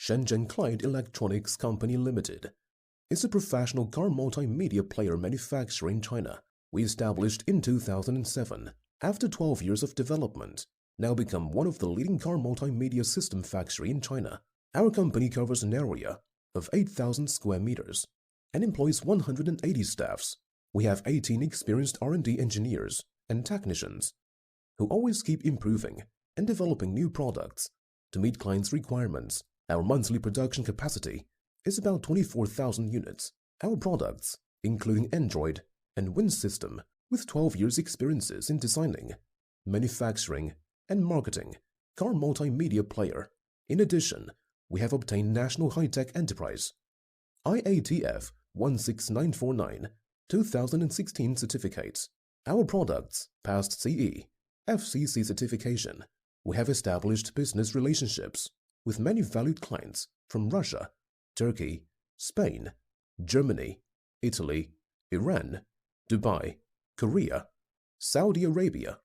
Shenzhen KLYDE Electronics Company Limited is a professional car multimedia player manufacturer in China. We established in 2007. After 12 years of development, now become one of the leading car multimedia system factory in China. Our company covers an area of 8,000 square meters and employs 180 staffs. We have 18 experienced R&D engineers and technicians who always keep improving and developing new products to meet clients' requirements. Our monthly production capacity is about 24,000 units. Our products, including Android and Win system, with 12 years experiences in designing, manufacturing, and marketing car multimedia player. In addition, we have obtained National High-Tech Enterprise IATF 16949 2016 certificates. Our products passed CE, FCC certification. We have established business relationships with many valued clients from Russia, Turkey, Spain, Germany, Italy, Iran, Dubai, Korea, Saudi Arabia,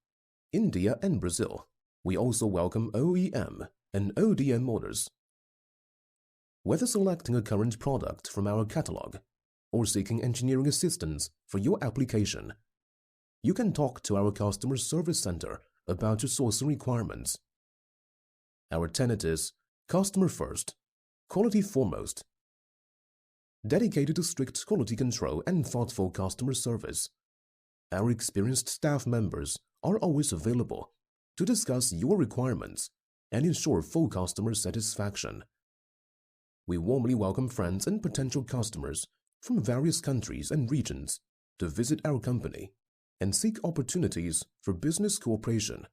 India, and Brazil. We also welcome OEM and ODM orders. Whether selecting a current product from our catalog or seeking engineering assistance for your application, you can talk to our customer service center about your sourcing requirements. Our tenet is customer first, quality foremost. Dedicated to strict quality control and thoughtful customer service, our experienced staff members are always available to discuss your requirements and ensure full customer satisfaction. We warmly welcome friends and potential customers from various countries and regions to visit our company and seek opportunities for business cooperation.